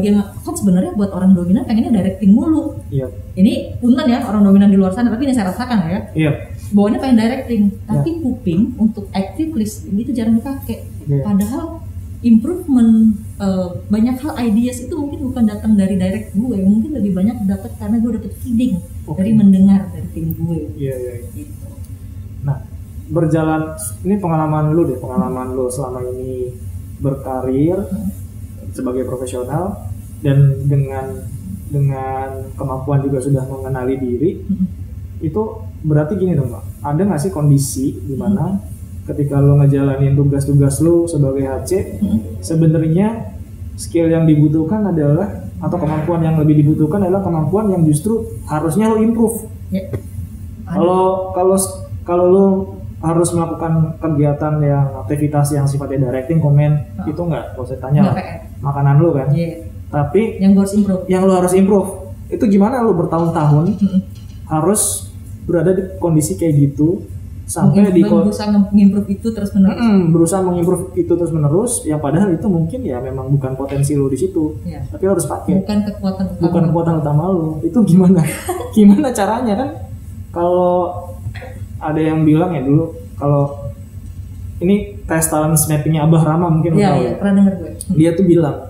yang kan sebenarnya buat orang dominan pengennya directing mulu. Iya. Ini punten ya orang dominan di luar sana, tapi ini saya rasakan ya. Iya. Bawaannya pengen directing, tapi kuping untuk active listening itu jarang dipakai. Padahal improvement banyak hal ideas itu mungkin bukan datang dari direct gue, mungkin lebih banyak dapat karena gue dapat feeding dari mendengar dari tim gue. Iya. Gitu. Nah, berjalan ini pengalaman lu selama ini berkarir sebagai profesional dan dengan kemampuan juga sudah mengenali diri, itu berarti gini dong, Pak. Ada nggak sih kondisi di mana ketika lo ngejalanin tugas-tugas lo sebagai HC, sebenarnya skill yang dibutuhkan adalah atau kemampuan yang lebih dibutuhkan adalah kemampuan yang justru harusnya lo improve. Kalau lo harus melakukan kegiatan yang aktivitas yang sifatnya directing, komen itu nggak usah tanya lah, makanan lo kan. Tapi yang lo harus improve itu gimana lo bertahun-tahun harus berada di kondisi kayak gitu sampai berusaha mengimprove itu terus menerus, ya padahal itu mungkin ya memang bukan potensi lo di situ, tapi lo harus pakai, bukan kekuatan utama lo. Itu gimana caranya kan? Kalau ada yang bilang ya dulu, kalau ini tes talent mappingnya Abah Rama mungkin lo tahu ya, pernah denger gue. Dia tuh bilang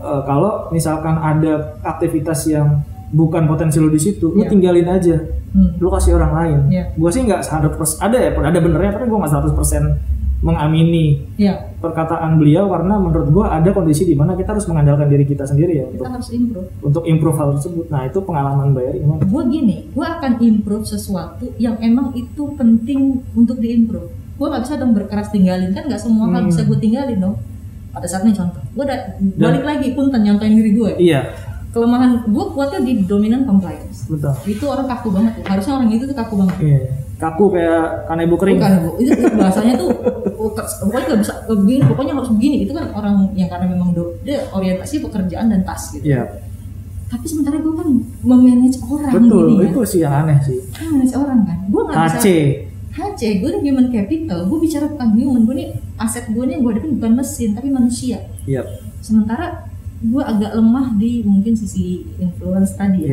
kalau misalkan ada aktivitas yang bukan potensi lo di situ, lo tinggalin aja, lo kasih orang lain. Gue sih nggak 100%, ada benernya, tapi gue nggak 100% mengamini perkataan beliau, karena menurut gue ada kondisi di mana kita harus mengandalkan diri kita sendiri ya untuk improve hal tersebut. Nah itu pengalaman Bayari gimana? Gue gini, gue akan improve sesuatu yang emang itu penting untuk diimprove. Gue nggak bisa dong berkeras tinggalin, kan nggak semua hal bisa gue tinggalin dong. Pada saat ini contoh, gue udah balik lagi punten nyontoin diri gue. Kelemahan gue kuatnya di dominan compliance. Betul. Itu orang kaku banget tuh. Harusnya orang itu tuh kaku banget. Kaku kayak kanebo kering. Bukan, itu bahasanya tuh pokoknya nggak bisa begini, pokoknya harus begini. Itu kan orang yang karena memang dia orientasi pekerjaan dan task gitu. Tapi sementara gue kan memanage orang. Betul, gini, itu sih yang aneh sih. Manage orang kan. Gue nggak bisa. HC, gue nih human capital. Gue bicara tentang human. Gue nih aset gue nih gue hadapin bukan mesin tapi manusia. Sementara gue agak lemah di mungkin sisi influence tadi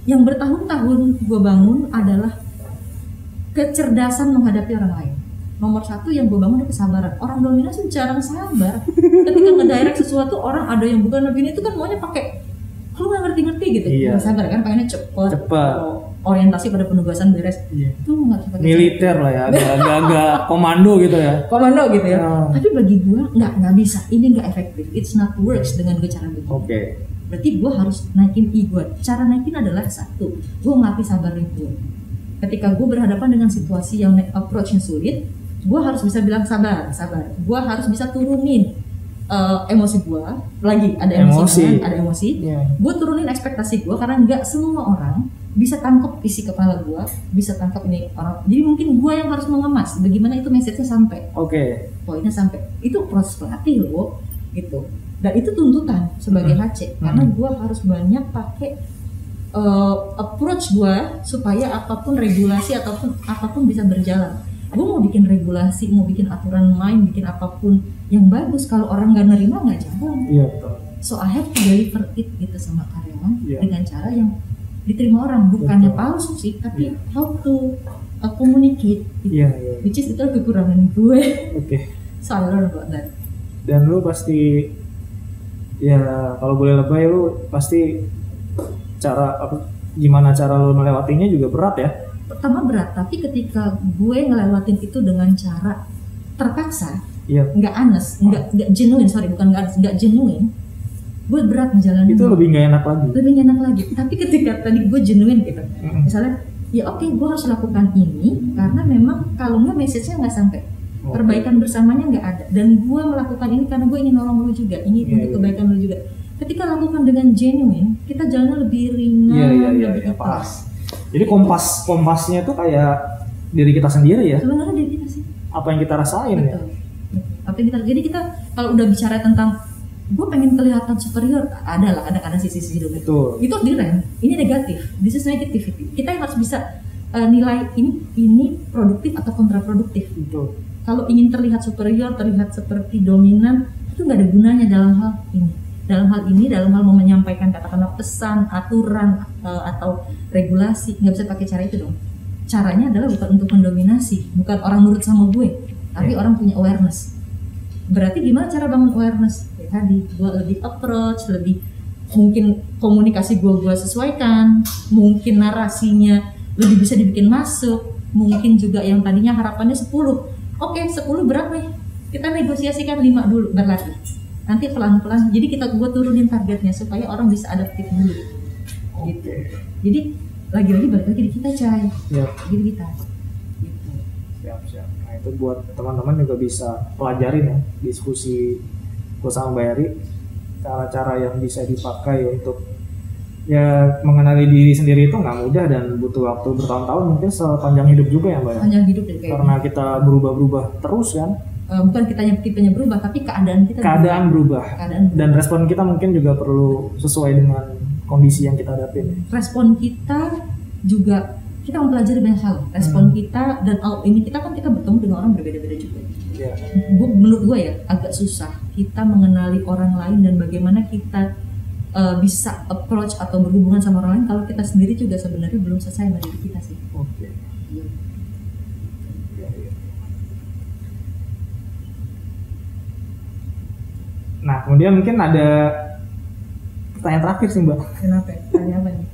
yang bertahun-tahun gue bangun adalah kecerdasan menghadapi orang lain. Nomor satu yang gue bangun adalah kesabaran. Orang dominan sih jarang sabar. Ketika ngedirect sesuatu, orang ada yang bukan begini itu kan maunya pakai lu nggak ngerti-ngerti gitu. Sabar kan, pengennya cepet. Orientasi pada penugasan beres. Itu nggak bisa pakai militer lah ya, agak komando gitu ya. Tapi bagi gue nggak bisa. Ini nggak efektif. It's not works dengan gue cara begini. Berarti gue harus naikin ego. Cara naikin adalah satu, gue ngelatih sabar gue. Ketika gue berhadapan dengan situasi yang approach yang sulit, gue harus bisa bilang sabar. Gue harus bisa turunin emosi gue. Lagi ada emosi. Gue turunin ekspektasi gue karena nggak semua orang bisa tangkap isi kepala gue, bisa tangkap ini orang. Jadi mungkin gue yang harus mengemas bagaimana itu message-nya sampai. Poinnya sampai. Itu proses pelatih loh, gitu. Dan itu tuntutan sebagai HC karena gue harus banyak pakai approach gue supaya apapun regulasi ataupun apapun bisa berjalan. Gue mau bikin regulasi, mau bikin aturan main, bikin apapun yang bagus, kalau orang nggak nerima nggak jalan. So I have to deliver it gitu sama karyawan dengan cara yang diterima orang, bukannya palsu sih, tapi how to communicate gitu. Which is itu kekurangan gue. So I learn about that. Dan lu pasti ya kalau boleh lebay, lu pasti gimana cara lu melewatinya juga berat ya. Pertama berat, tapi ketika gue ngelewatin itu dengan cara terpaksa, nggak honest, nggak genuine, nggak genuine, gue berat menjalani itu lebih nggak enak lagi. Tapi ketika tadi gue genuine gitu, misalnya ya oke, gue harus lakukan ini karena memang kalau nggak message-nya nggak sampai, perbaikan bersamanya nggak ada, dan gue melakukan ini karena gue ingin nolong lo juga, ingin untuk kebaikan lo juga. Ketika lakukan dengan genuine, kita jalannya lebih ringan, lebih ikhlas. Jadi kompasnya tuh kayak diri kita sendiri ya. Sebenarnya diri kita sih. Apa yang kita rasain ya. Jadi kita kalau udah bicara tentang gue pengen kelihatan superior, ada sisi-sisi dulu. Itu direm. Ini negatif. This is negativity. Kita yang harus bisa nilai ini produktif atau kontraproduktif. Kalau ingin terlihat superior, terlihat seperti dominan, itu nggak ada gunanya dalam hal ini. dalam hal mau menyampaikan katakanlah pesan, aturan atau regulasi, nggak bisa pakai cara itu dong. Caranya adalah bukan untuk mendominasi, bukan orang nurut sama gue, tapi orang punya awareness. Berarti gimana cara bangun awareness? Ya tadi, gue lebih approach, lebih mungkin komunikasi gue sesuaikan, mungkin narasinya lebih bisa dibikin masuk, mungkin juga yang tadinya harapannya 10. Oke, 10 berapa ya? Kita negosiasikan 5 dulu, berlatih. Nanti pelan-pelan, jadi gue turunin targetnya supaya orang bisa adaptif dulu. Gitu. Jadi lagi-lagi balik lagi di kita, Cai. Yep. Jadi kita. Gitu. Siap. Nah itu buat teman-teman juga bisa pelajarin ya, diskusi gue sama Mbak Eri, cara-cara yang bisa dipakai untuk ya mengenali diri sendiri itu nggak mudah dan butuh waktu bertahun-tahun, mungkin sepanjang hidup juga ya Mbak. Panjang hidup ya kayaknya. Karena kita berubah-ubah terus kan. Bukan tipenya berubah, tapi keadaan kita berubah. Dan respon kita mungkin juga perlu sesuai dengan kondisi yang kita hadapin. Respon kita juga, kita mempelajari banyak hal. Respon kita dan ini kita bertemu dengan orang berbeda-beda juga. Yeah. Menurut gue ya agak susah kita mengenali orang lain dan bagaimana kita bisa approach atau berhubungan sama orang lain kalau kita sendiri juga sebenarnya belum selesai sama diri kita sih. Oke. Iya. Nah, kemudian mungkin ada pertanyaan terakhir sih Mbak. Kenapa? Tanya apa nih?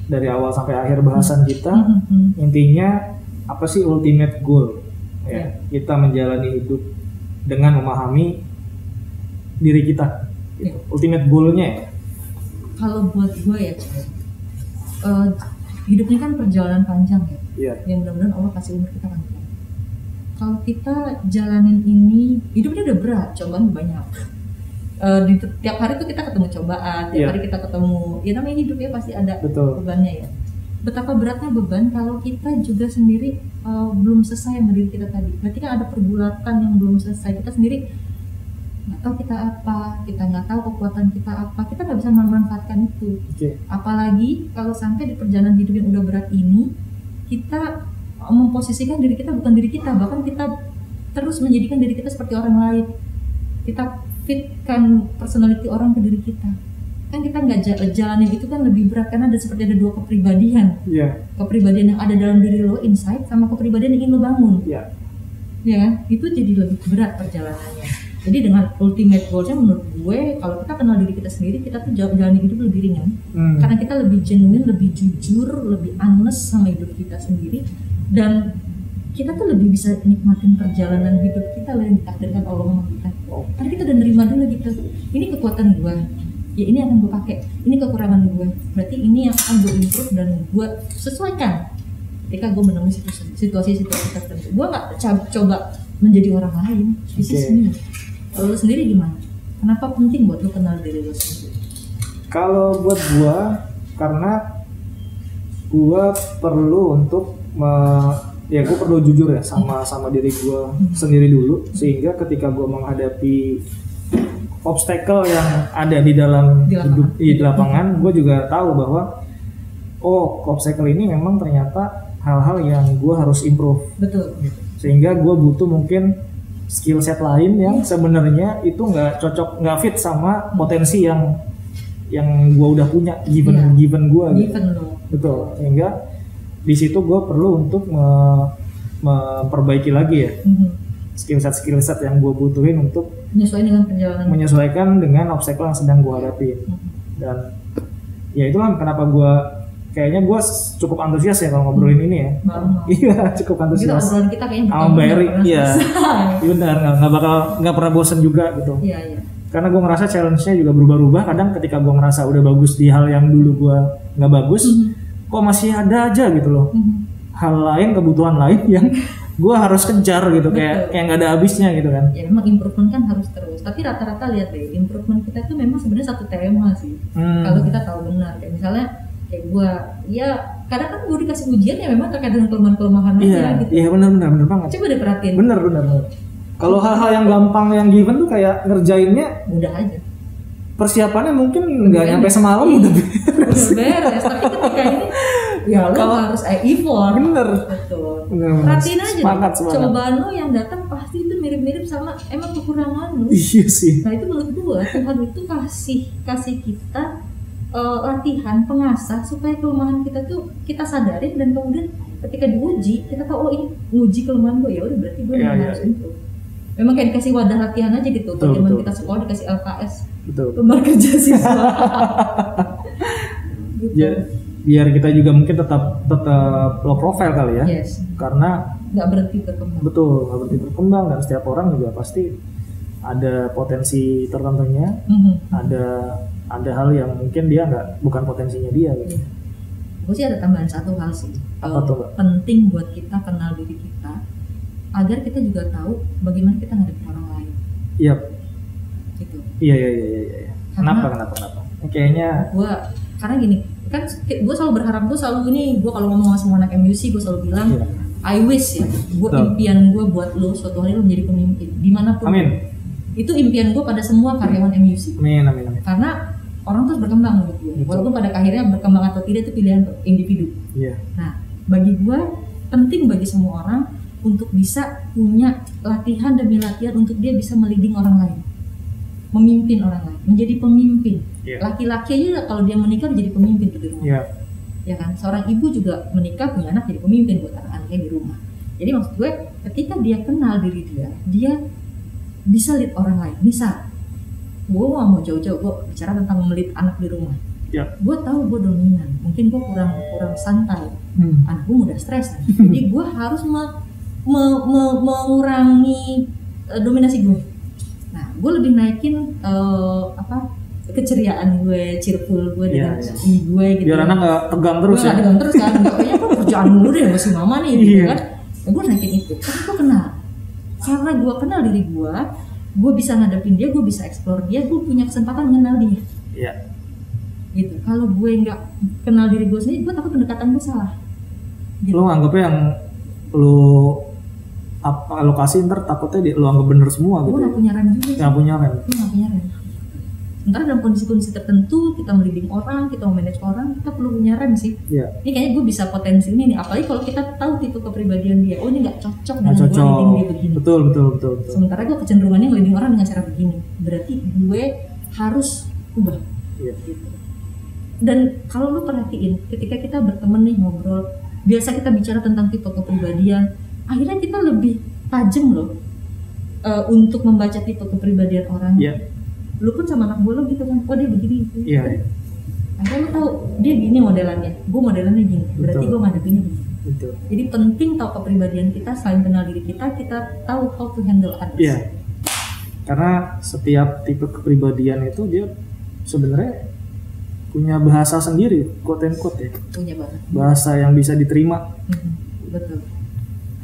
Dari awal sampai akhir bahasan kita, intinya apa sih ultimate goal? Ya, kita menjalani hidup dengan memahami diri kita. Gitu. Ultimate goalnya ya? Kalau buat gue ya, hidup ini kan perjalanan panjang ya. Yeah. Yang mudah-mudahan Allah kasih umur kita panjang. Kalau kita jalanin ini, hidup ini udah berat, cobaan banyak. Di tiap hari tuh kita ketemu cobaan, tiap hari kita ketemu, ya namanya hidup ya pasti ada bebannya ya. Betapa beratnya beban kalau kita juga sendiri belum selesai sama diri kita tadi. Berarti kan ada pergulatan yang belum selesai. Kita sendiri nggak tahu kita apa, kita nggak tahu kekuatan kita apa, kita nggak bisa memanfaatkan itu. Apalagi kalau sampai di perjalanan hidup yang udah berat ini, kita memposisikan diri kita bukan diri kita, bahkan kita terus menjadikan diri kita seperti orang lain. Kita fitkan personality orang ke diri kita. Kan kita nggak jalanin itu kan lebih berat karena seperti ada dua kepribadian. Kepribadian yang ada dalam diri lo inside sama kepribadian yang ingin lo bangun. Ya, itu jadi lebih berat perjalanannya. Jadi dengan ultimate goalsnya menurut gue, kalau kita kenal diri kita sendiri, kita tuh jalani hidup lebih ringan. Karena kita lebih genuine, lebih jujur, lebih honest sama hidup kita sendiri. Dan kita tuh lebih bisa nikmatin perjalanan hidup kita yang ditakdirkan Allah sama kita. Karena kita udah nerima dulu gitu, ini kekuatan gue, ya ini akan gue pakai, ini kekurangan gue, berarti ini yang akan gue improve dan gue sesuaikan ketika gue menemui situasi-situasi tertentu. Gue gak coba menjadi orang lain. This is me. Kalau lo sendiri gimana? Kenapa penting buat lo kenal diri lo sendiri? Kalau buat gue, karena gue perlu untuk ya gue perlu jujur ya sama diri gue sendiri dulu, sehingga ketika gue menghadapi obstacle yang ada di dalam hidup di lapangan, gue juga tahu bahwa obstacle ini memang ternyata hal-hal yang gue harus improve. Betul. Sehingga gue butuh mungkin skill set lain yang sebenarnya itu nggak cocok, nggak fit sama potensi yang gue udah punya given gue. Betul. Sehingga di situ gue perlu untuk memperbaiki lagi ya skill set yang gue butuhin untuk menyesuaikan dengan obstacle yang sedang gue hadapi. Dan ya itulah kenapa kayaknya gue cukup antusias ya kalau ngobrolin ini ya. Iya, cukup antusias. Obrolan kita kayaknya sama Mbak Eri, iya benar, nggak pernah bosan juga gitu. Iya. Karena gue ngerasa challenge-nya juga berubah-ubah. Kadang ketika gue ngerasa udah bagus di hal yang dulu gue nggak bagus, kok masih ada aja gitu loh hal lain, kebutuhan lain yang gue harus kejar gitu. kayak nggak ada habisnya gitu kan. Ya memang improvement kan harus terus, tapi rata-rata lihat deh, improvement kita tuh memang sebenarnya satu tema sih. Kalau kita tahu benar, kayak misalnya kayak gue, ya kadang kan gue dikasih ujian ya memang terkait dengan kelemahan aja gitu. Iya benar banget. Coba deh perhatiin. Benar. Kalau hal-hal yang gampang yang given tuh kayak ngerjainnya mudah aja. Persiapannya mungkin nggak nyampe semalam udah beres. Tapi ketika ini ya lo harus effort. Bener. Betul. Bener. Perhatiin aja. Semangat. Cobaan lo yang datang pasti itu mirip-mirip sama karena emang kekurangan lu. Iya sih. Nah itu menurut gue Tuhan itu kasih kita latihan pengasah supaya kelemahan kita tuh kita sadarin, dan kemudian ketika diuji kita tahu, oh ini nguji kelemahan gue, ya udah berarti gue harus improve. Memang kayak dikasih wadah latihan aja gitu. Kalau zaman kita sekolah dikasih LKS, lembar kerja siswa. Gitu. Biar kita juga mungkin tetap low profile kali ya. Yes. Karena nggak berhenti berkembang. Betul, nggak berhenti berkembang, dan setiap orang juga pasti ada potensi tertentunya. Ada hal yang mungkin dia bukan potensinya dia gitu. Gue sih ada tambahan satu hal sih. Apa tuh, Mbak? Penting buat kita kenal diri kita agar kita juga tahu bagaimana kita ngadepin orang lain. Iya. Gitu. Iya. Kenapa? Kayaknya karena gini, kan gue selalu berharap, gue kalau ngomong sama semua anak MUC gue selalu bilang, I wish ya, impian gue buat lo suatu hari lo menjadi pemimpin dimanapun. Amin. Itu impian gue pada semua karyawan MUC. Amin. Karena orang terus berkembang menurut gue, walaupun pada akhirnya berkembang atau tidak itu pilihan individu. Iya. Nah, bagi gue penting bagi semua orang untuk bisa punya latihan demi latihan untuk dia bisa meliding orang lain, memimpin orang lain, menjadi pemimpin. Laki-laki aja kalau dia menikah jadi pemimpin di rumah. Ya kan, seorang ibu juga menikah punya anak jadi pemimpin buat anak-anaknya di rumah. Jadi maksud gue ketika dia kenal diri dia bisa lead orang lain. Misal gue gak mau jauh-jauh, gue bicara tentang melit anak di rumah. Gue tahu gue dominan, mungkin gue kurang santai, anak gue mudah stres. Jadi gue harus mengurangi dominasi gue. Nah, gue lebih naikin keceriaan gue, cheerful gue dengan gue gitu. Biar anak gak tegang terus ya. Tegang terus kan, kayaknya kan kerjaan mulu deh masih mama nih gitu kan. Nah, gue naikin itu, karena gue kenal. Karena gue kenal diri gue bisa ngadepin dia, gue bisa explore dia, gue punya kesempatan mengenal dia. Iya. Gitu. Kalau gue nggak kenal diri gue sendiri, gue takut pendekatan gue salah. Gitu. Lo nganggapnya yang lo alokasi ntar takutnya lo anggap bener semua gitu. Gue nggak punya rem juga. Nggak punya rem. Gue nggak punya rem. Sementara dalam kondisi-kondisi tertentu kita meliding orang, kita manage orang, kita perlu punya rem sih. Ini kayaknya gue bisa potensi ini nih, apalagi kalau kita tahu tipe kepribadian dia. Oh ini nggak cocok dengan gue leading dia begini. Betul. Sementara gue kecenderungannya leading orang dengan cara begini. Berarti gue harus ubah. Gitu. Dan kalau lu perhatiin, ketika kita berteman nih ngobrol, biasa kita bicara tentang tipe kepribadian, akhirnya kita lebih tajam loh untuk membaca tipe kepribadian orang. Lu pun sama anak gue lo gitu kan, oh dia begini gitu. Akhirnya lu tahu dia gini modelannya, gue modelannya gini, berarti gue ngadepinnya gini. Jadi penting tahu kepribadian kita, selain kenal diri kita tahu how to handle others. Karena setiap tipe kepribadian itu dia sebenarnya punya bahasa sendiri, quote and quote ya. Punya banget. Bahasa yang bisa diterima. Betul.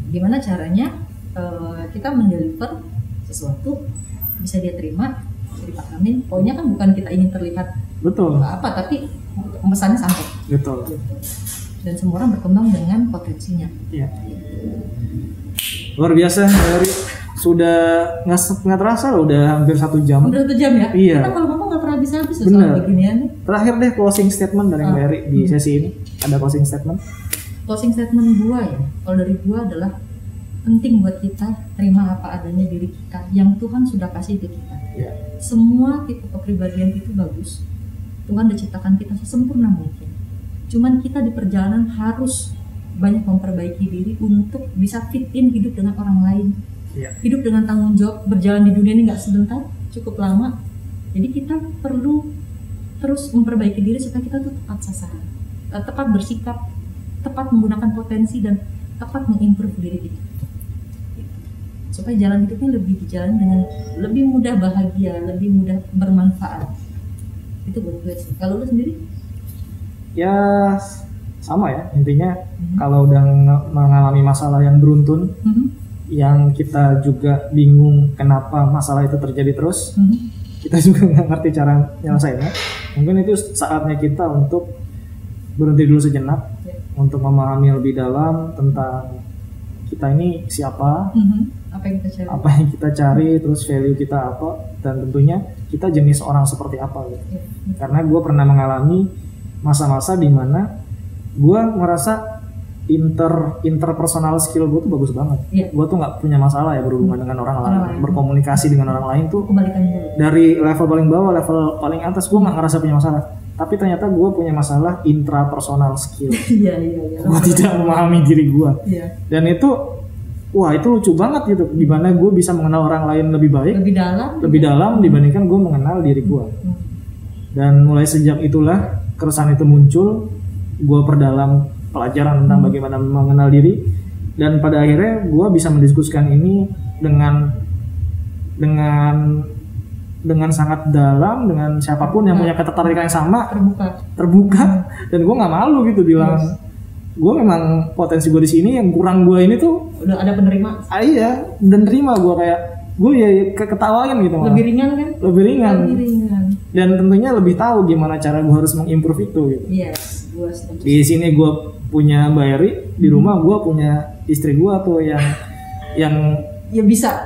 Gimana caranya kita mendeliver sesuatu bisa dia terima, dipahamin. Pokoknya kan bukan kita ingin terlihat apa, tapi pesannya sampai. Betul. Dan semua orang berkembang dengan potensinya. Luar biasa, dari sudah nggak terasa loh, udah hampir 1 jam. Udah 1 jam ya? Iya. Kita kalau ngomong nggak pernah habis-habis soal beginian. Terakhir deh closing statement dari Mbak Eri di sesi ini. Ada closing statement? Closing statement gua ya, kalau dari gua adalah penting buat kita terima apa adanya diri kita yang Tuhan sudah kasih ke kita. Semua tipe kepribadian itu bagus. Tuhan udah ciptakan kita sesempurna mungkin. Cuman kita di perjalanan harus banyak memperbaiki diri untuk bisa fit in hidup dengan orang lain. Hidup dengan tanggung jawab, berjalan di dunia ini nggak sebentar, cukup lama. Jadi kita perlu terus memperbaiki diri supaya kita tuh tepat sasaran, tepat bersikap, tepat menggunakan potensi, dan tepat mengimprove diri kita. Supaya jalan hidupnya lebih dijalani dengan lebih mudah bahagia, lebih mudah bermanfaat. Itu buat gue sih. Kalau lu sendiri? Ya sama ya, intinya kalau udah mengalami masalah yang beruntun, yang kita juga bingung kenapa masalah itu terjadi terus, kita juga nggak ngerti cara nyelesainnya. Mungkin itu saatnya kita untuk berhenti dulu sejenak, untuk memahami lebih dalam tentang kita ini siapa, apa yang kita cari, terus value kita apa, dan tentunya kita jenis orang seperti apa gitu. Karena gue pernah mengalami masa-masa di mana gue merasa interpersonal skill gue tuh bagus banget. Iya. Gue tuh nggak punya masalah ya berhubungan dengan orang lain, berkomunikasi dengan orang lain tuh Kebalikan gue. dari level paling bawah, level paling atas gue nggak ngerasa punya masalah. Tapi ternyata gue punya masalah intrapersonal skill. Iya. Gue tidak memahami diri gue. Iya. Dan itu, wah itu lucu banget gitu. Dimana gue bisa mengenal orang lain lebih baik, lebih dalam dibandingkan gue mengenal diri gue. Dan mulai sejak itulah keresahan itu muncul. Gue perdalam pelajaran tentang bagaimana mengenal diri, dan pada akhirnya gue bisa mendiskusikan ini dengan sangat dalam dengan siapapun yang punya ketertarikan yang sama, terbuka. Dan gue nggak malu gitu bilang gue memang potensi gue di sini, yang kurang gue ini tuh udah ada penerima. Iya, dan terima gue kayak gue ya ketawain gitu. Lebih ringan kan? Lebih ringan. Dan tentunya lebih tahu gimana cara gue harus mengimprove itu gitu. Yes, gue setuju. Di sini gue punya Mbak Eri, di rumah gue punya istri gue tuh yang ya bisa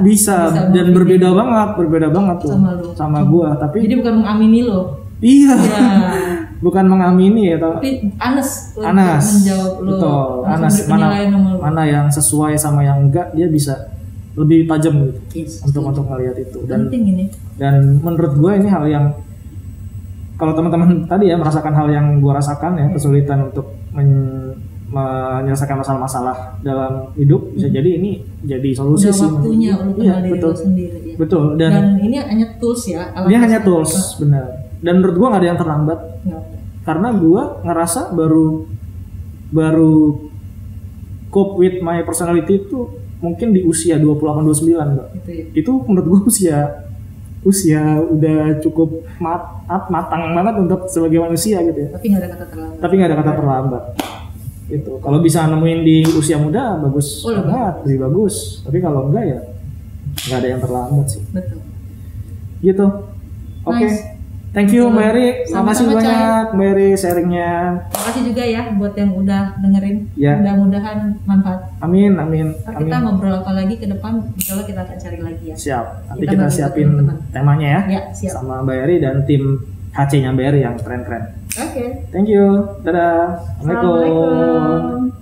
dan berbeda banget tuh sama gue. Tapi jadi bukan mengamini lo. Iya. Ya. Bukan mengamini ya, tapi Anas menjawab lo. Betul. Anas mana yang sesuai sama yang enggak, dia bisa lebih tajam gitu. Yes, untuk ngelihat itu. Penting ini. Dan menurut gue ini hal yang, kalau teman-teman tadi ya merasakan hal yang gue rasakan ya, kesulitan untuk menyelesaikan masalah-masalah dalam hidup, bisa jadi ini jadi solusi sih. Waktunya untuk kenal diri lo sendiri. Ya. Betul. Dan ini hanya tools ya. Ini hanya tools, benar. Dan menurut gue nggak ada yang terlambat. Karena gue ngerasa baru cope with my personality itu mungkin di usia 28-29 Mbak. Itu menurut gue usia udah cukup matang banget untuk sebagai manusia gitu ya. Tapi nggak ada kata terlambat. Gitu. Kalau bisa nemuin di usia muda bagus banget, lebih bagus. Tapi kalau enggak ya nggak ada yang terlambat sih. Betul. Gitu. Oke. Nice. Thank you Mbak Eri. Terima kasih banyak Mbak Eri sharingnya. Terima kasih juga ya buat yang udah dengerin. Ya. Mudah-mudahan manfaat. Amin. Kita ngobrol apa lagi ke depan, insya Allah kita akan cari lagi ya. Siap. Nanti kita siapin temanya ya. Ya, siap. Sama Mbak Eri dan tim HC-nya Mbak Eri yang keren-keren. Oke. Thank you. Dadah. Assalamualaikum.